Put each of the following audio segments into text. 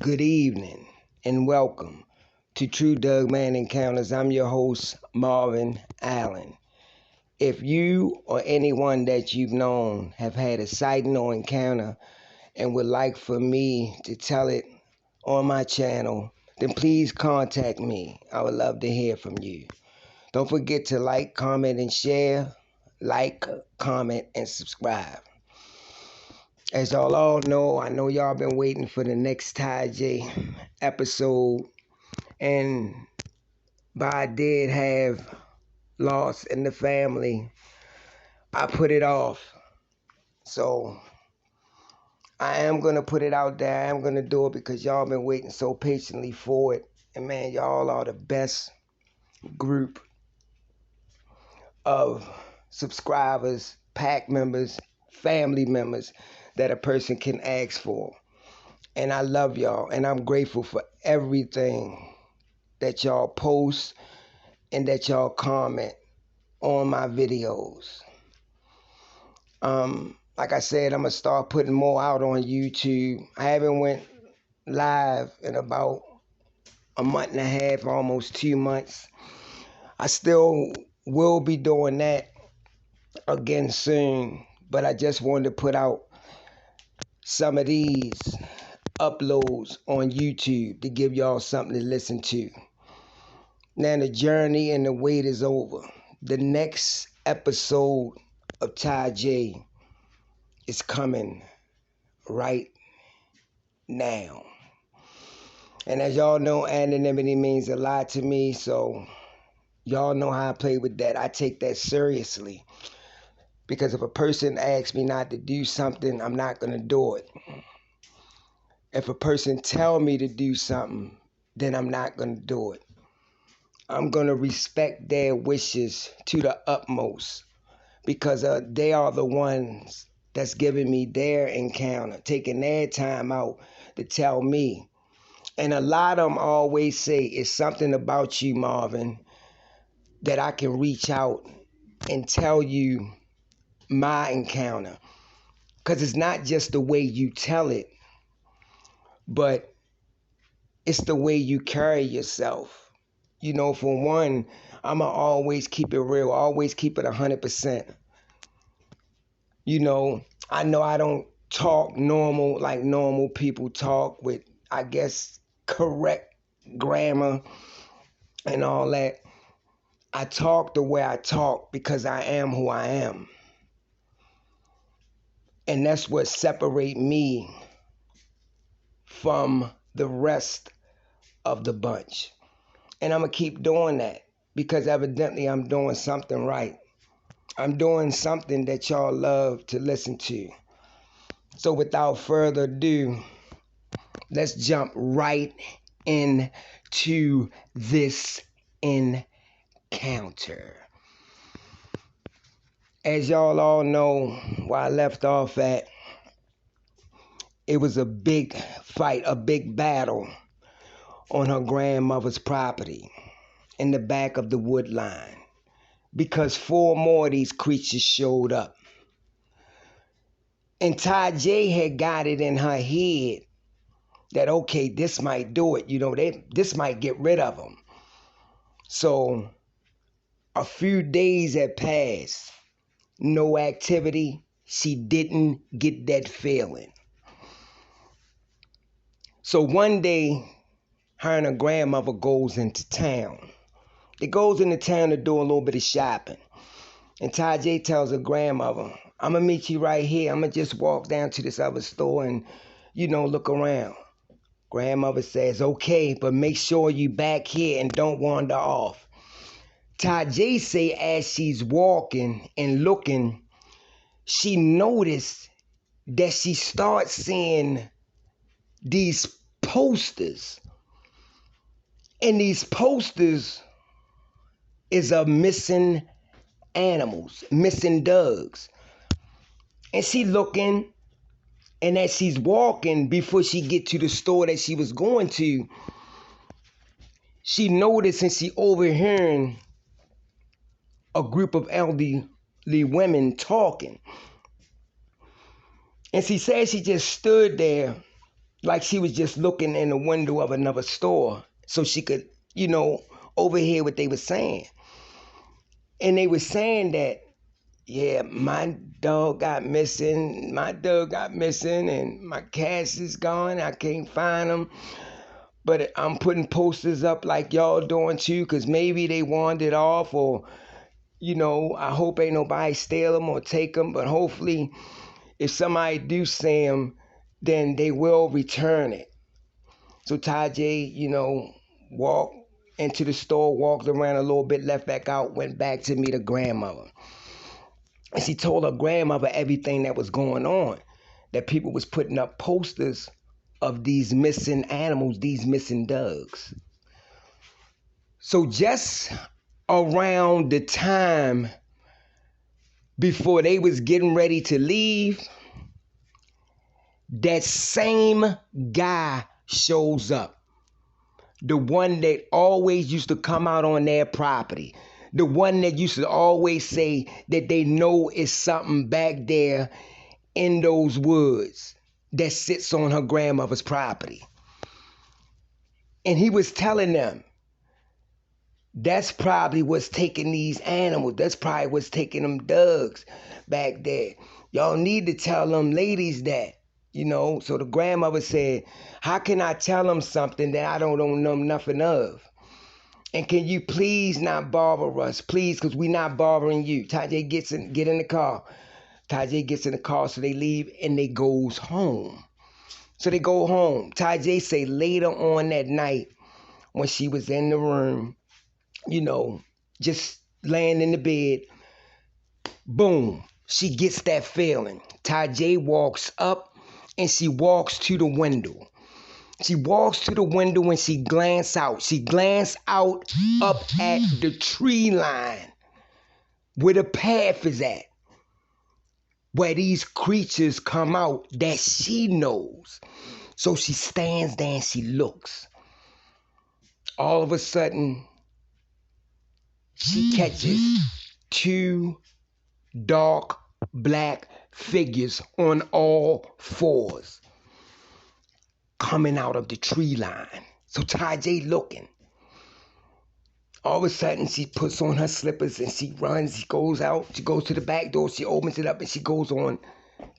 Good evening and welcome to True Doug Man Encounters. I'm your host, Marvin Allen. If you or anyone that you've known have had a sighting or encounter and would like for me to tell it on my channel, then please contact me. I would love to hear from you. Don't forget to like, comment, and share. Like, comment, and subscribe. As y'all all know, I know y'all been waiting for the next Ty J episode, and but I did have loss in the family. I put it off. So I am going to put it out there. I am going to do it because y'all been waiting so patiently for it. And man, y'all are the best group of subscribers, pack members, family members that a person can ask for. And I love y'all, and I'm grateful for everything that y'all post and that y'all comment on my videos. Like I said, I'm gonna start putting more out on YouTube. I haven't went live in about a month and a half, almost 2 months. I still will be doing that again soon, but I just wanted to put out some of these uploads on YouTube to give y'all something to listen to. Now the journey and the wait is over. The next episode of Ty J is coming right now. And as y'all know, anonymity means a lot to me, so y'all know how I play with that. I take that seriously. Because if a person asks me not to do something, I'm not going to do it. If a person tell me to do something, then I'm not going to do it. I'm going to respect their wishes to the utmost because they are the ones that's giving me their encounter, taking their time out to tell me. And a lot of them always say, it's something about you, Marvin, that I can reach out and tell you my encounter. Because it's not just the way you tell it, but it's the way you carry yourself. You know, for one, I'ma always keep it real, always keep it 100%. You know I don't talk normal like normal people talk with, I guess, correct grammar and all that. I talk the way I talk because I am who I am. And that's what separates me from the rest of the bunch. And I'm going to keep doing that because evidently I'm doing something right. I'm doing something that y'all love to listen to. So without further ado, let's jump right into this encounter. As y'all all know, where I left off at, it was a big fight, a big battle on her grandmother's property in the back of the wood line because 4 more of these creatures showed up. And Ty J had got it in her head that, okay, this might do it. You know, this might get rid of them. So a few days had passed. No activity. She didn't get that feeling. So one day, her and her grandmother goes into town. They goes into town to do a little bit of shopping. And Ty J tells her grandmother, I'm going to meet you right here. I'm going to just walk down to this other store and, look around. Grandmother says, okay, but make sure you back here and don't wander off. Ty J say as she's walking and looking, she noticed that she starts seeing these posters. And these posters is of missing animals, missing dogs. And she looking, and as she's walking, before she get to the store that she was going to, she noticed and she overhearing a group of elderly women talking. And she said she just stood there like she was just looking in the window of another store so she could, overhear what they were saying. And they were saying that, yeah, my dog got missing, and my cats is gone, I can't find them. But I'm putting posters up like y'all doing too, because maybe they wandered off, or, I hope ain't nobody steal them or take them, but hopefully if somebody do see them, then they will return it. So Tajay, walked into the store, walked around a little bit, left back out, went back to meet her grandmother. And she told her grandmother everything that was going on, that people was putting up posters of these missing animals, these missing dogs. So just around the time before they was getting ready to leave, that same guy shows up. The one that always used to come out on their property. The one that used to always say that they know is something back there in those woods that sits on her grandmother's property. And he was telling them, that's probably what's taking these animals. That's probably what's taking them dogs back there. Y'all need to tell them ladies that, So the grandmother said, how can I tell them something that I don't know nothing of? And can you please not bother us? Please, because we're not bothering you. Tajay get in the car. Tajay gets in the car, so they leave and they goes home. So they go home. Tajay say later on that night, when she was in the room, just laying in the bed, boom, she gets that feeling. Tajay walks up and she walks to the window. She walks to the window and she glanced out. She glanced out up at the tree line where the path is at, where these creatures come out that she knows. So she stands there and she looks. All of a sudden, she catches two dark black figures on all fours coming out of the tree line. So Tajay looking. All of a sudden, she puts on her slippers and she runs. She goes out. She goes to the back door. She opens it up and she goes on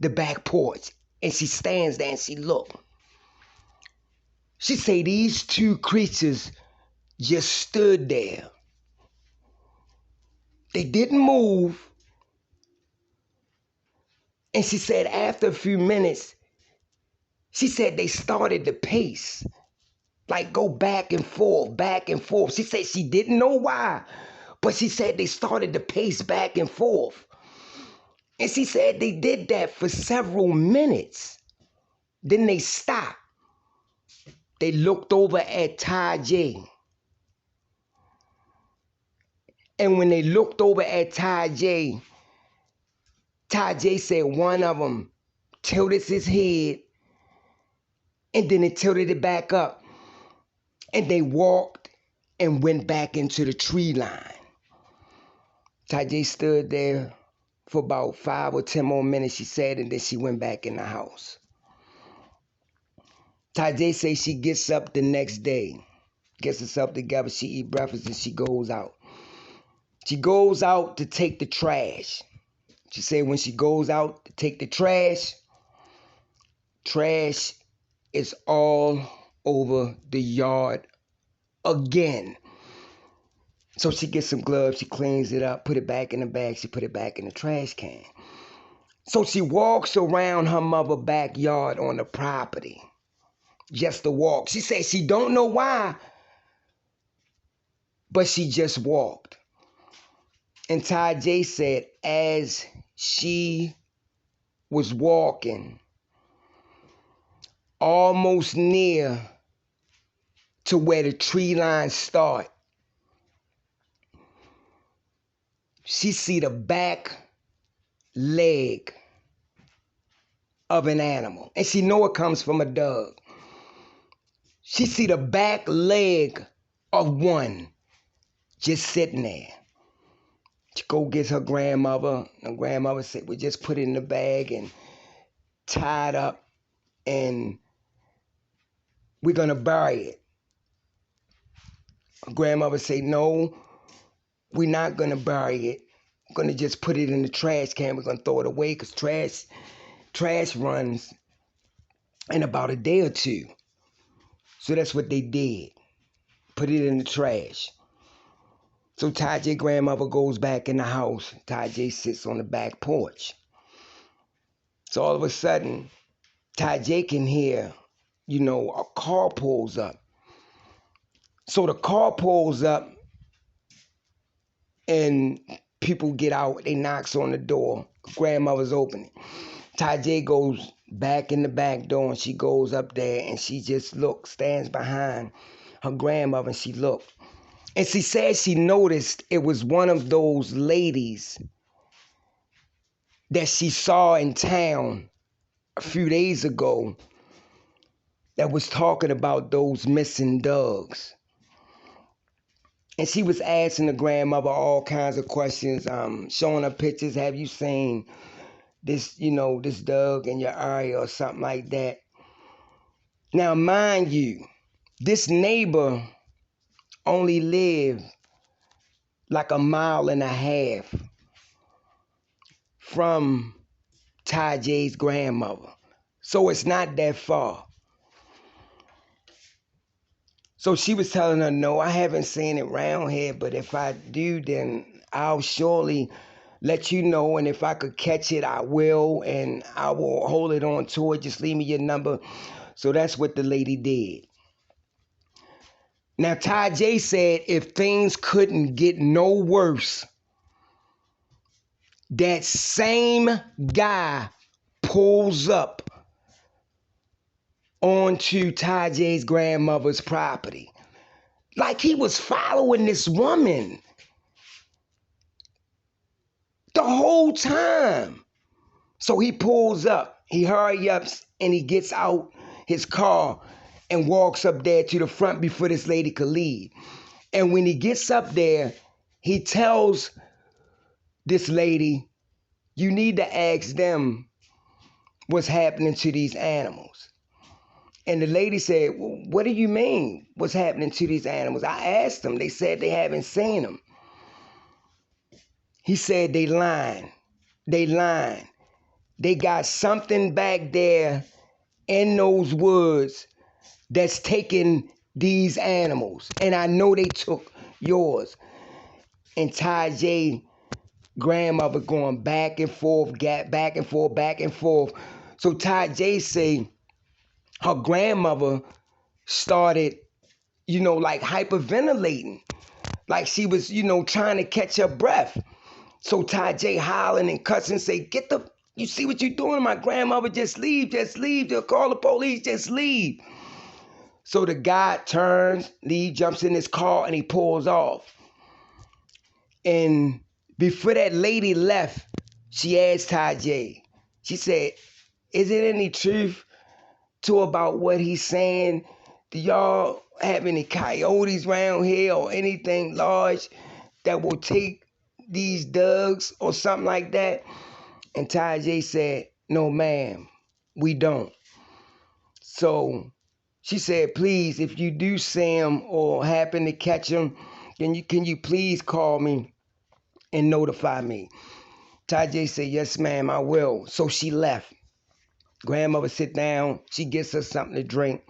the back porch. And she stands there and she looks. She say these two creatures just stood there. They didn't move. And she said after a few minutes, she said they started to pace. Like go back and forth, back and forth. She said she didn't know why, but she said they started to pace back and forth. And she said they did that for several minutes. Then they stopped. They looked over at Tajay. And when they looked over at Tajay, Tajay said one of them tilted his head and then it tilted it back up. And they walked and went back into the tree line. Tajay stood there for about 5 or 10 more minutes, she said, and then she went back in the house. Tajay says she gets up the next day, gets herself together, she eat breakfast, and she goes out. She goes out to take the trash. She said when she goes out to take the trash is all over the yard again. So she gets some gloves, she cleans it up, put it back in the bag, she put it back in the trash can. So she walks around her mother's backyard on the property, just to walk. She said she don't know why, but she just walked. And Tajay said as she was walking, almost near to where the tree lines start, she see the back leg of an animal. And she know it comes from a dog. She see the back leg of one just sitting there. She go get her grandmother. Her grandmother said, we just put it in the bag and tie it up and we're going to bury it. Her grandmother say, no, we're not going to bury it. We're going to just put it in the trash can. We're going to throw it away because trash runs in about a day or two. So that's what they did. Put it in the trash. So Tajay's grandmother goes back in the house. Tajay sits on the back porch. So all of a sudden, Tajay can hear, a car pulls up. So the car pulls up and people get out. They knocks on the door. Grandmother's opening. Tajay goes back in the back door and she goes up there and she just stands behind her grandmother and she looked. And she said she noticed it was one of those ladies that she saw in town a few days ago that was talking about those missing dogs. And she was asking the grandmother all kinds of questions, showing her pictures. Have you seen this, this dog in your area or something like that? Now, mind you, this neighbor only lived like a mile and a half from Tajay's grandmother. So it's not that far. So she was telling her, no, I haven't seen it around here, but if I do, then I'll surely let you know. And if I could catch it, I will, and I will hold it on to it. Just leave me your number. So that's what the lady did. Now, Tajay said if things couldn't get no worse, that same guy pulls up onto Tajay's grandmother's property. Like he was following this woman the whole time. So he pulls up, he hurry ups, and he gets out his car and walks up there to the front before this lady could leave. And when he gets up there, he tells this lady, you need to ask them what's happening to these animals. And the lady said, well, what do you mean? What's happening to these animals? I asked them. They said they haven't seen them. He said they lying. They lying. They got something back there in those woods that's taking these animals. And I know they took yours. And Tajay grandmother going back and forth, back and forth, back and forth. So Tajay say her grandmother started, like hyperventilating. Like she was, trying to catch her breath. So Tajay hollering and cussing, say, you see what you're doing? My grandmother, just leave. They'll call the police, just leave. So the guy turns, Lee jumps in his car and he pulls off. And before that lady left, she asked Tajay, she said, is there any truth to about what he's saying? Do y'all have any coyotes around here or anything large that will take these dogs or something like that? And Tajay said, no, ma'am, we don't. So she said, please, if you do see him or happen to catch him, can you please call me and notify me? Tajay said, yes, ma'am, I will. So she left. Grandmother sit down. She gets her something to drink.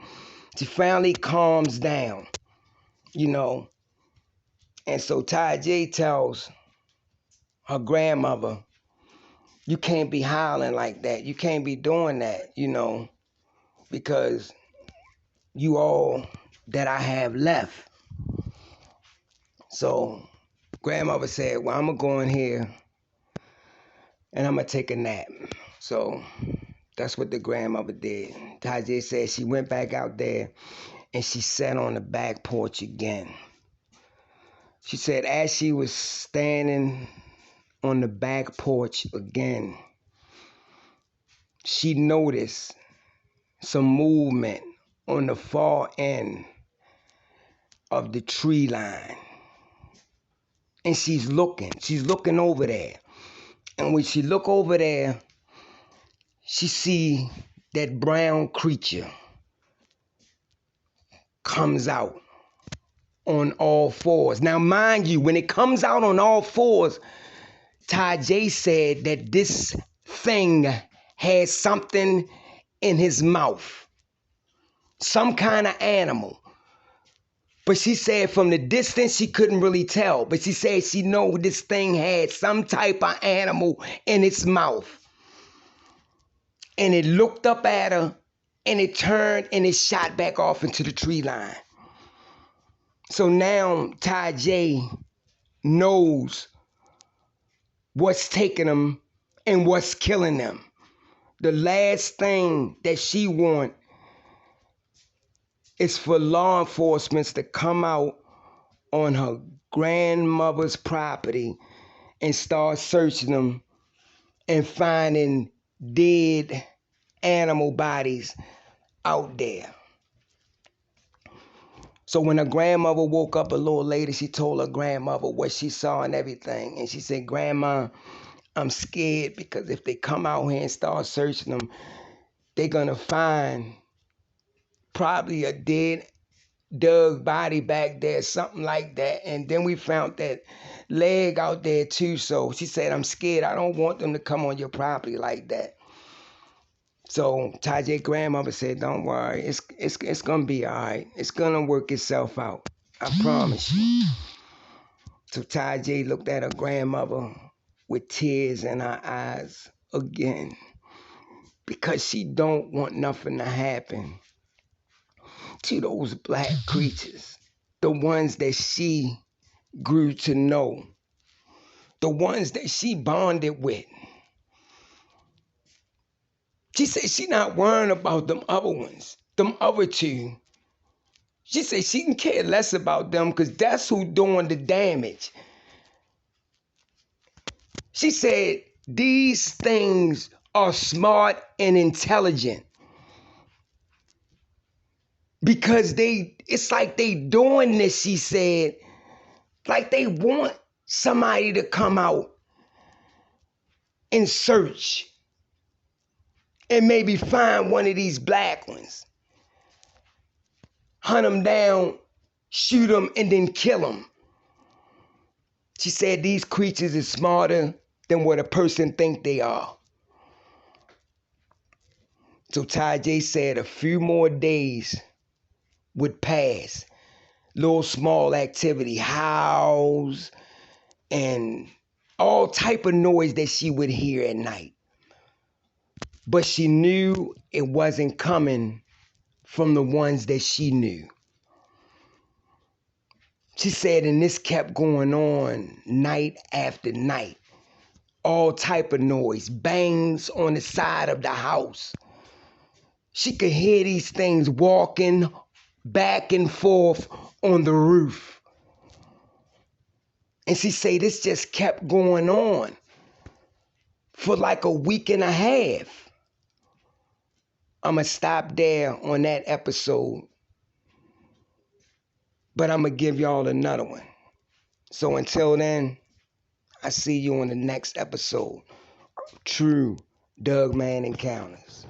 She finally calms down, And so Tajay tells her grandmother, you can't be hollering like that. You can't be doing that, because you all that I have left. So grandmother said, well, I'm going to go in here and I'm going to take a nap. So that's what the grandmother did. Tajay said she went back out there and she sat on the back porch again. She said as she was standing on the back porch again, she noticed some movement on the far end of the tree line. And she's looking over there. And when she look over there, she see that brown creature comes out on all fours. Now, mind you, when it comes out on all fours, Ty J said that this thing had something in his mouth, some kind of animal. But she said from the distance, she couldn't really tell. But she said she knew this thing had some type of animal in its mouth. And it looked up at her, and it turned, and it shot back off into the tree line. So now Ty J knows what's taking them and what's killing them. The last thing that she wants is for law enforcement to come out on her grandmother's property and start searching them and finding dead animal bodies out there. So when her grandmother woke up a little later, she told her grandmother what she saw and everything. And she said, "Grandma, I'm scared because if they come out here and start searching them, they're going to find probably a dead Doug body back there, something like that. And then we found that leg out there too." So she said, "I'm scared. I don't want them to come on your property like that." So Ty J grandmother said, "Don't worry. It's going to be all right. It's going to work itself out. I promise you." So Ty J looked at her grandmother with tears in her eyes again, because she don't want nothing to happen to those black creatures, the ones that she grew to know, the ones that she bonded with. She said she not worrying about them other ones, them other two. She said she can care less about them because that's who doing the damage. She said these things are smart and intelligent because it's like they doing this, she said, like they want somebody to come out and search and maybe find one of these black ones, hunt them down, shoot them, and then kill them. She said these creatures are smarter than what a person think they are. So Ty J said a few more days would pass. Little small activity, howls, and all type of noise that she would hear at night. But she knew it wasn't coming from the ones that she knew. She said, and this kept going on night after night. All type of noise, bangs on the side of the house. She could hear these things walking back and forth on the roof. And she said this just kept going on for like a week and a half. I'm going to stop there on that episode, but I'm going to give y'all another one. So until then, I see you on the next episode of True Doug Man Encounters.